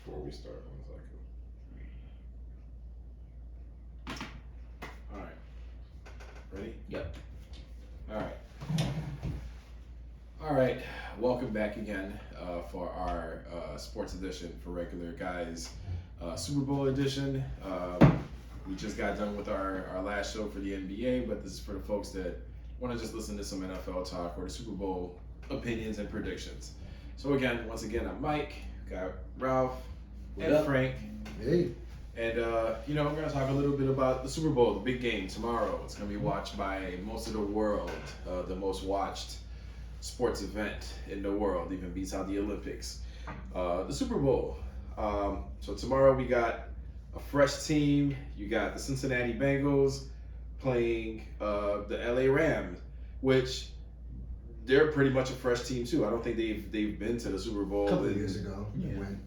before we start. 1 second. All right. Ready? Yep. All right. All right. Welcome back again for our sports edition for regular guys, Super Bowl edition. We just got done with our last show for the NBA, but this is for the folks that want to just listen to some NFL talk or the Super Bowl opinions and predictions. So once again, I'm Mike. Got Ralph and Frank. Hey. And, we're going to talk a little bit about the Super Bowl, the big game tomorrow. It's going to be watched by most of the world, the most watched sports event in the world, even beats out the Olympics. The Super Bowl. So tomorrow we got a fresh team. You got the Cincinnati Bengals playing the LA Rams, which they're pretty much a fresh team too. I don't think they've been to the Super Bowl. A couple of years ago, Yeah. they went.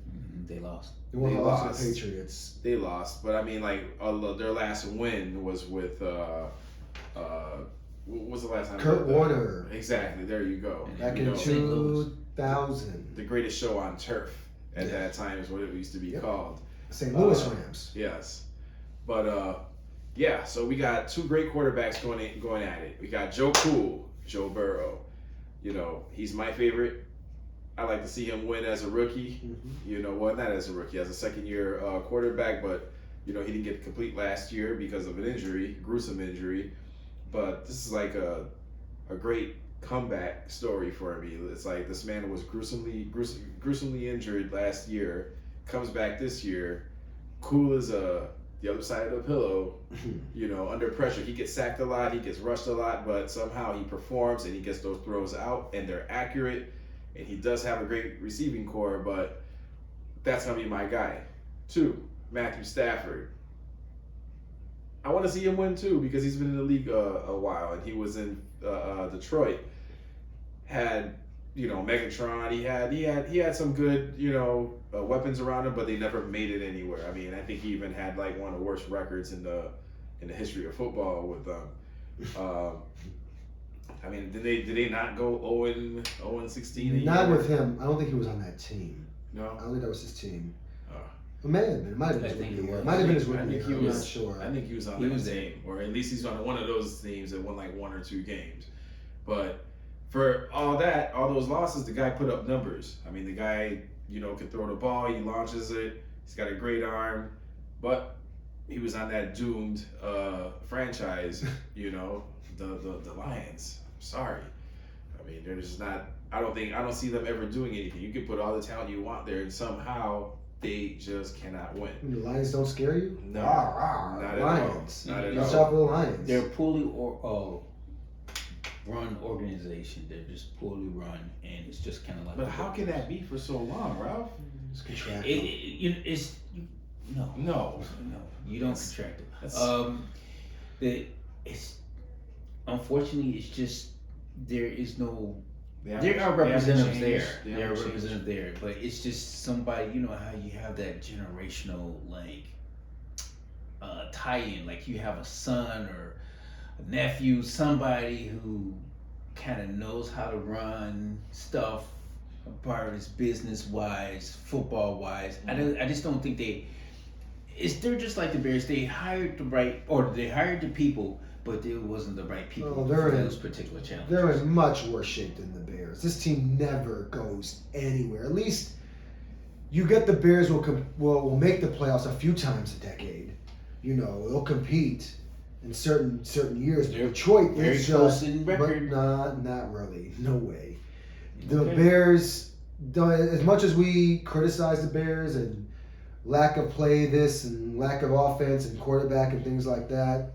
They lost. They won They the loss to lost. the Patriots. They lost, but I mean, their last win was with what was the last time? Kurt Warner. Exactly. There you go. Back You in know, St. Louis. 2000. the greatest show on turf at that time is what it used to be Yep. called. St. Louis Rams. Yes, but yeah. So we got two great quarterbacks going at it. We got Joe Cool, Joe Burrow. You know, he's my favorite. I like to see him win as a rookie. Not as a rookie, as a second-year quarterback, but he didn't get complete last year because of an injury, gruesome injury. But this is like a great comeback story for me. It's like this man was gruesomely injured last year, comes back this year, cool as the other side of the pillow. Under pressure, he gets sacked a lot, he gets rushed a lot, but somehow he performs and he gets those throws out, and they're accurate. And he does have a great receiving core, but that's going to be my guy. 2, Matthew Stafford. I want to see him win too because he's been in the league a while, and he was in Detroit. Had Megatron. He had some good weapons around him, but they never made it anywhere. I mean, I think he even had like one of the worst records in the history of football with them. I mean, did they not go 0-16? Not with him. I don't think he was on that team. No. I don't think that was his team. Oh. It may have been. It might have been I his think rookie it year. was. It might have been his I rookie think year. he I'm was. not sure. I think he was on He that was there. team, or at least he's on one of those teams that won like 1 or 2 games. But for all those losses, the guy put up numbers. I mean, the guy can throw the ball. He launches it. He's got a great arm, but he was on that doomed franchise. The Lions. I'm sorry. I mean, they're just not. I don't see them ever doing anything. You can put all the talent you want there, and somehow they just cannot win. The Lions don't scare you? No, not not at Lions. all. Not at Watch all. out for the Lions. They're a poorly run organization. They're just poorly run, and it's just kind of like. But how can that be for so long, Ralph? It's contractual. No. You don't contract it. That's- It's unfortunately it's just there is no. They There haven't- are they haven't representatives changed. there. They There are haven't changed. representatives there, but it's just somebody. You know how you have that generational tie-in, like you have a son or a nephew, somebody who kind of knows how to run stuff, part of business-wise, football-wise. I just don't think they're just like the Bears. They hired the people, but it wasn't the right people Well, for they're in- those particular challenges. They're in much worse shape than the Bears. This team never goes anywhere. At least you get the Bears will make the playoffs a few times a decade. They'll compete in certain years. They're Detroit very is close just, in record. but not really. No way. The Okay. Bears, as much as we criticize the Bears and lack of play this and lack of offense and quarterback and things like that,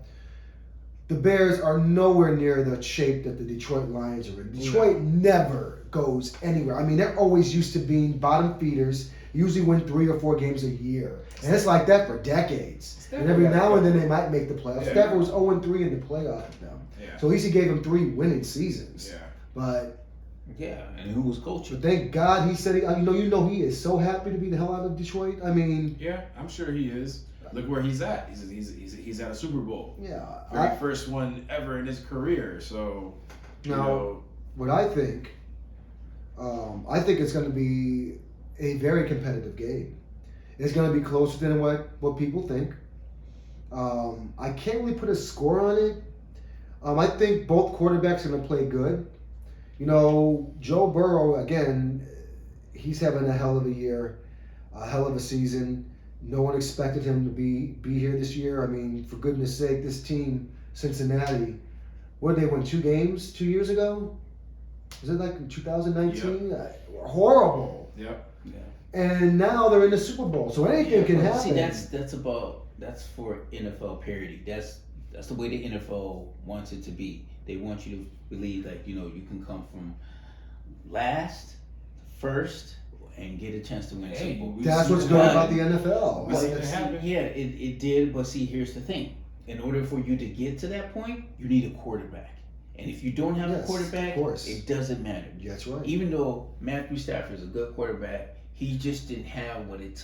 the Bears are nowhere near the shape that the Detroit Lions are in. Detroit never goes anywhere. I mean, they're always used to being bottom feeders, usually win 3 or 4 games a year. And it's like that for decades. And every now and then they might make the playoffs. Yeah. Stafford was 0-3 in the playoffs with them. Yeah. So at least he gave them 3 winning seasons. Yeah. But Yeah, and who was coaching? thank God he said, he is so happy to be the hell out of Detroit. I mean, Yeah, I'm sure he is. Look where he's at. He's at a Super Bowl. yeah. Very first one ever in his career. So, What I think it's going to be a very competitive game. It's going to be closer than what people think. I can't really put a score on it. I think both quarterbacks are going to play good. Joe Burrow, again, he's having a hell of a year, a hell of a season. No one expected him to be here this year. I mean, for goodness sake, this team, Cincinnati, what did they win 2 games 2 years ago? Was it like in 2019? Horrible. Yep. Yeah. And now they're in the Super Bowl, so anything can happen. See, that's for NFL parity. That's the way the NFL wants it to be. They want you to believe that you can come from last, first, and get a chance to win a Super Bowl. That's what's good about the NFL. We seen it happen. Yeah, it did. But see, here's the thing: in order for you to get to that point, you need a quarterback. And if you don't have a quarterback, of course, it doesn't matter. That's right. Even though Matthew Stafford is a good quarterback, he just didn't have what it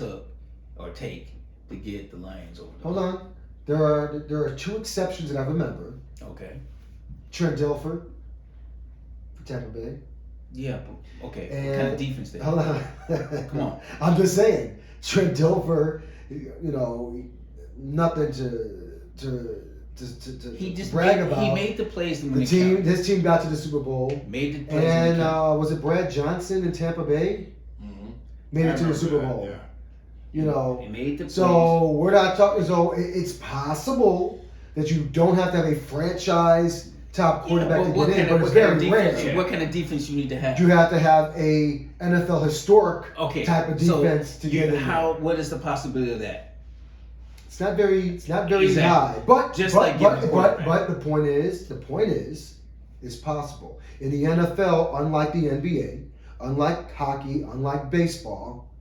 take to get the Lions over. Hold on. There are 2 exceptions that I remember. Okay. Trent Dilfer for Tampa Bay. Yeah. But, okay. And what kind of defense they hold on. Come on. I'm just saying. Trent Dilfer, nothing to He just brag made, about. He made the plays when the it team. counted. His team got to the Super Bowl. Made the plays And when it counted. was it Brad Johnson in Tampa Bay? Mm-hmm. Made it to the Super Bowl. Yeah. He made the plays. So we're not talking. So it's possible that you don't have to have a franchise top quarterback to get in, but it's very rare. What kind of defense you need to have? You have to have a NFL historic type of defense to get in. What is the possibility of that? It's not very Exactly. high, but Just but, like but, getting a but, quarterback. the point is, it's possible. In the NFL, unlike the NBA, unlike hockey, unlike baseball,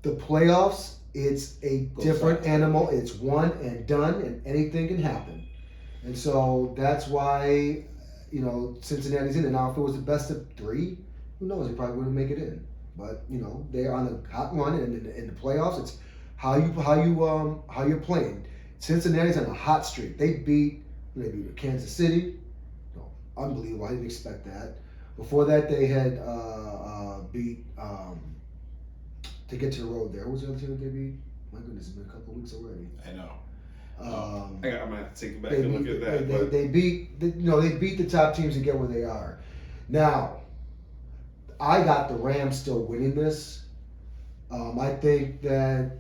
the playoffs, it's a different animal. It's one and done, and anything can happen. And so that's why, Cincinnati's in. And now if it was the best of 3, who knows? They probably wouldn't make it in. But they're on a hot run, and in the playoffs, it's how you're playing. Cincinnati's on a hot streak. They beat Kansas City. Unbelievable. I didn't expect that. Before that, they had beat to get to the road there. Who was the other team that they beat? My goodness, it's been a couple of weeks already. I know. Um, I'm gonna have to take it back and look at that. They beat the top teams to get where they are. Now, I got the Rams still winning this. I think that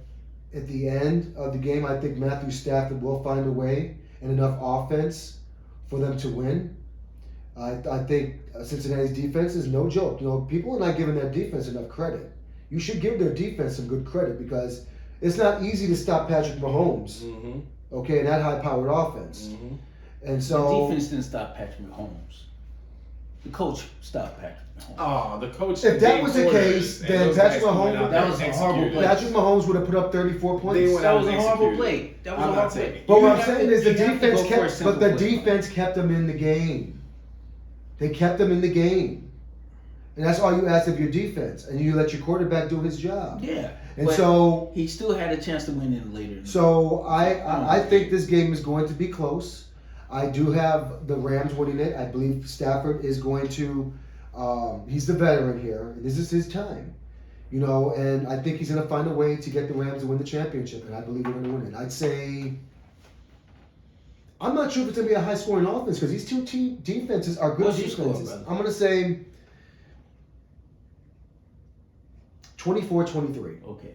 at the end of the game, I think Matthew Stafford will find a way and enough offense for them to win. I think Cincinnati's defense is no joke. People are not giving that defense enough credit. You should give their defense some good credit because it's not easy to stop Patrick Mahomes. Mm-hmm. Okay, and that high-powered offense. Mm-hmm. And The so defense didn't stop Patrick Mahomes. The coach stopped Patrick Mahomes. Oh, the coach. If that was the case, then Patrick Mahomes- That was a horrible play. Patrick Mahomes would have put up 34 points. They went That out was a and horrible executed. play. That was I'm a not horrible taking play. it. But what You I'm have saying to- is the you have to defense go for a kept, simple but the play. defense kept them in the game. They kept them in the game, and that's all you ask of your defense, and you let your quarterback do his job. Yeah. And but so, he still had a chance to win in later. I think this game is going to be close. I do have the Rams winning it. I believe Stafford is going to. He's the veteran here, and this is his time. And I think he's going to find a way to get the Rams to win the championship, and I believe they're going to win it. I'd say. I'm not sure if it's going to be a high-scoring offense because these two team defenses are good What's your score, defenses. brother? I'm going to say 24-23. Okay.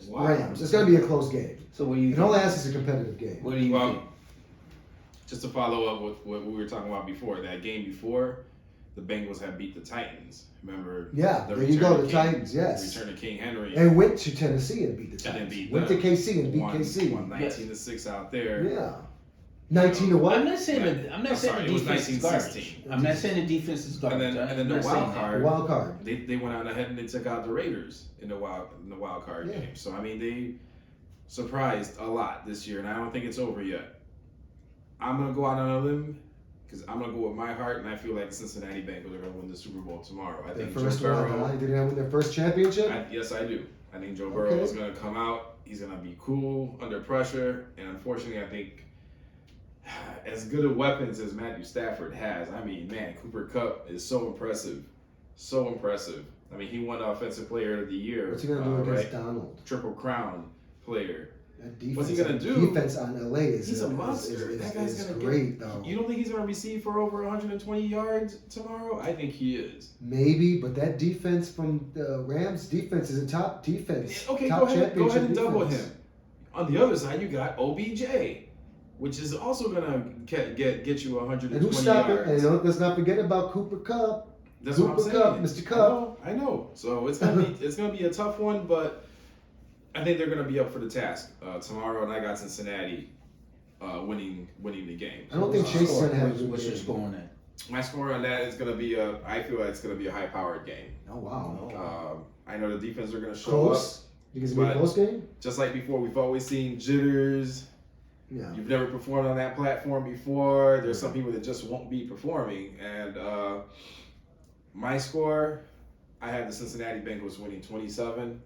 Wow. Rams. It's going to be a close game. So what do you It only has is a competitive game. What do you Well, think? just to follow up with what we were talking about before, that game before, the Bengals had beat the Titans. Remember? Yeah, the there you return go, of the King- Titans, yes. The return of King Henry. And went to Tennessee and beat the And then Titans. beat Went to them. KC and beat Won KC. 19-6 out there. Yeah. 19 to I'm 1. not saying I'm the sorry, it was defense is garbage. 1916. I'm not saying the defense is garbage. And then I'm the not saying wild that. card. Wild card. They went out ahead and they took out the Raiders in the wild card Yeah. game. So I mean they surprised a lot this year, and I don't think it's over yet. I'm gonna go out on a limb because I'm gonna go with my heart, and I feel like the Cincinnati Bengals are gonna win the Super Bowl tomorrow. I Their think first Joe one. Burrow. Did they win their first championship? Yes, I do. I think Joe Burrow Okay. is gonna come out. He's gonna be cool under pressure, and unfortunately, I think as good of weapons as Matthew Stafford has, I mean, man, Cooper Kupp is so impressive, I mean, he won Offensive Player of the Year. What's he gonna do against right? Donald? Triple Crown player. That defense, What's he gonna do? Defense on LA is He's a monster. That guy's is gonna great though. You don't think he's gonna receive for over 120 yards tomorrow? I think he is. Maybe, but that defense from the Rams defense is a top defense. Okay, top go ahead and championship double defense. him. On the other side, you got OBJ, which is also gonna get you 120 And who's stopping? yards. And let's not forget about Cooper Kupp. That's Cooper what I'm Kupp, saying. Mr. Kupp. I know. So it's gonna be a tough one, but I think they're gonna be up for the task tomorrow. And I got Cincinnati winning the game. I don't think Chase is gonna have a good What's your game. score on that? My score on that is gonna be I feel like it's gonna be a high-powered game. Oh wow. I know the defense are gonna show Close. up. You think it's gonna be a but- close game? Just like before, we've always seen jitters. Yeah. You've never performed on that platform before. There's some people that just won't be performing. And my score, I have the Cincinnati Bengals winning 27-21.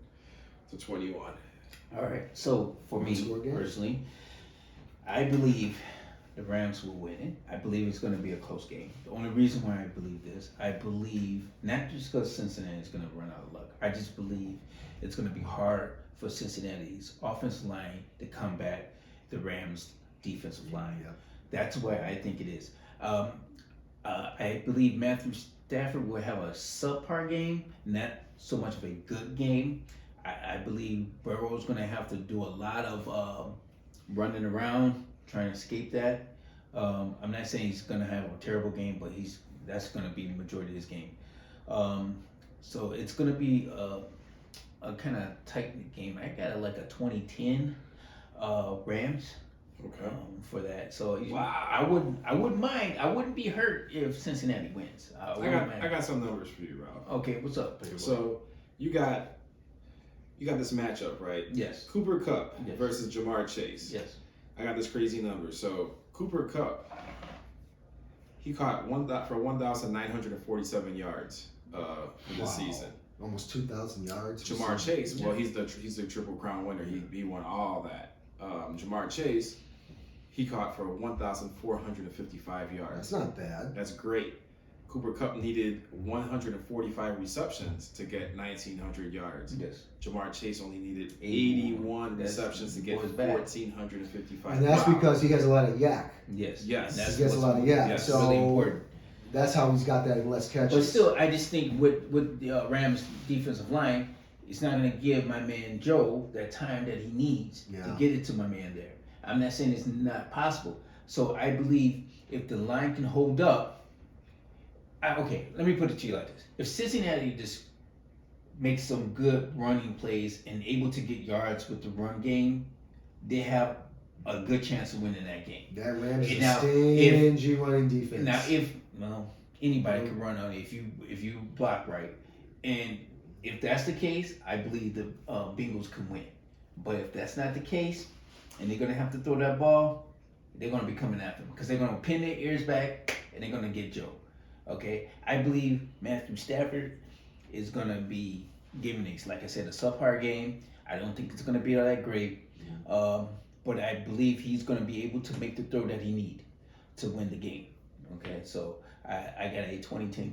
All right. So for me Score game? personally, I believe the Rams will win it. I believe it's going to be a close game. The only reason why I believe this, I believe not just because Cincinnati is going to run out of luck. I just believe it's going to be hard for Cincinnati's offensive line to combat the Rams' defensive line. Yeah. That's why I think it is. I believe Matthew Stafford will have a subpar game, not so much of a good game. I believe Burrow's going to have to do a lot of running around, trying to escape that. I'm not saying he's going to have a terrible game, but that's going to be the majority of his game. So it's going to be a kind of tight game. I got like a 20-10 Rams. Okay. For that, so Wow. I wouldn't mind. I wouldn't be hurt if Cincinnati wins. I got some numbers for you, Ralph. Okay, what's up? Baby boy? So you got this matchup, right? yes, Cooper Kupp Yes. versus Jamar Chase. yes, I got this crazy number. So Cooper Kupp, he caught 1,947 yards for this Wow. season. Almost 2,000 yards. Jamar Chase, well, he's the Triple Crown winner. He won all that. Jamar Chase, he caught for 1,455 yards. That's not bad. That's great. Cooper Kupp needed 145 receptions to get 1,900 yards. yes. Jamar Chase only needed 81 81 receptions to get boys back. 1,455. And that's Wow. because he has a lot of yak. Yes. Yes. That's He gets a what's lot of yak. yes, So really important. that's how he's got that in less catches. But still, I just think with the Rams' defensive line, it's not going to give my man Joe that time that he needs to Yeah. get it to my man there. I'm not saying it's not possible. So I believe if the line can hold up, okay, let me put it to you like this. If Cincinnati just makes some good running plays and able to get yards with the run game, they have a good chance of winning that game. That Rams is Now, a stingy running defense. Now, anybody can run on it if you block right, and if that's the case, I believe the Bengals can win. But if that's not the case, and they're gonna have to throw that ball, they're gonna be coming after them because they're gonna pin their ears back and they're gonna get Joe. Okay, I believe Matthew Stafford is gonna be giving these, like I said, a subpar game. I don't think it's gonna be all that great, but I believe he's gonna be able to make the throw that he need to win the game. Okay, so I got a 20-10.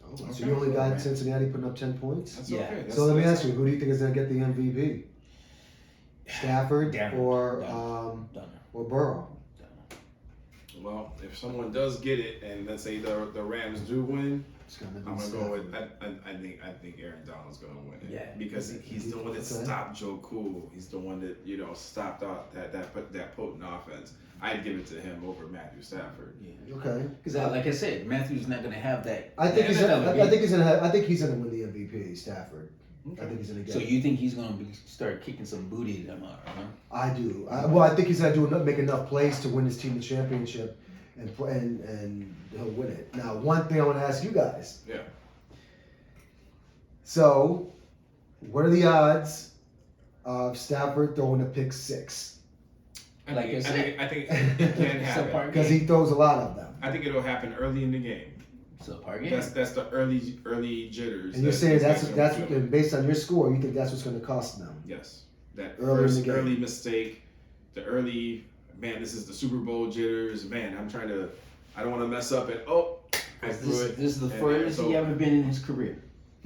Oh, so Okay. you only got Cincinnati putting up 10 points? That's Yeah. okay. So let me ask you, who do you think is going to get the MVP? Stafford Darnold. or Done. or Burrow? Well, if someone does get it, and let's say the Rams do win, It's going to be I'm gonna go Stafford. with. I think Aaron Donald's gonna win it. Yeah. Because he's the one that Okay. stopped Joe Cool. He's the one that stopped out that potent offense. I'd give it to him over Matthew Stafford. Okay. Because like I said, Matthew's not going to have that. I think he's. that I think he's going to have. I think he's going to win the MVP. Stafford. Okay. I think he's going to get. So it. you think he's going to start kicking some booty tomorrow, huh? I do. Well, I think he's going to make enough plays to win his team the championship, and he'll win it. Now, one thing I want to ask you guys. Yeah. So, what are the odds of Stafford throwing a pick six? Like I said. I think it can happen. Subpar Because he throws a lot of them. I think it'll happen early in the game. Subpar game. That's the early jitters. And you're saying that's gonna feel. based on your score, you think that's what's going to cost them? Yes. That Early in the first game. early mistake, the early man. This is the Super Bowl jitters. Man, I don't want to mess up. And I This threw it. is the and furthest so- he ever been in his career.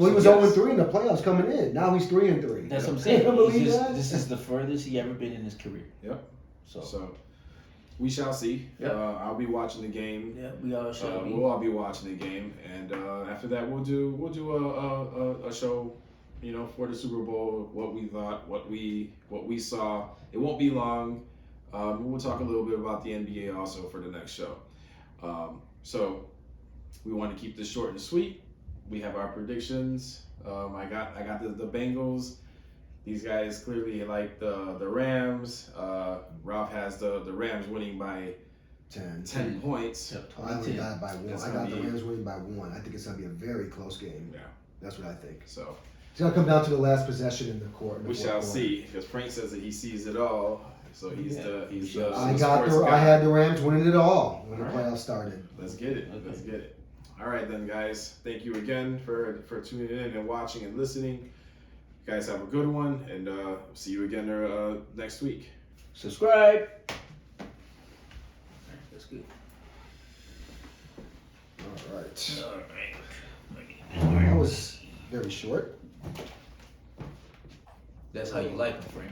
Well, he was So, yes. 0-3 in the playoffs coming in. Now he's 3-3. That's what I'm Can saying. you believe He's just- that? This is the furthest he ever been in his career. Yep. So, So we shall see. Yep. I'll be watching the game. yeah, we all shall be. We'll all be watching the game, and after that, we'll do a show, for the Super Bowl. What we thought, what we saw. It won't be long. We'll talk a little bit about the NBA also for the next show. So we want to keep this short and sweet. We have our predictions. I got the Bengals. These guys clearly like the Rams. Ralph has the Rams winning by 10 points. I only got it by 1. That's I gonna got the be- Rams winning by 1. I think it's going to be a very close game. Yeah. That's what I think. So It's going to come down to the last possession in the court. in the we fourth shall quarter. see, because Frank says that he sees it all. So he's Yeah. the I sports guy. had the Rams winning it all when the All right. playoffs started. Let's get it. Okay. Let's get it. All right then, guys. Thank you again for tuning in and watching and listening. You guys have a good one, and see you again next week. Subscribe. That's good. All right. All right. That was very short. That's how you like them, Frank.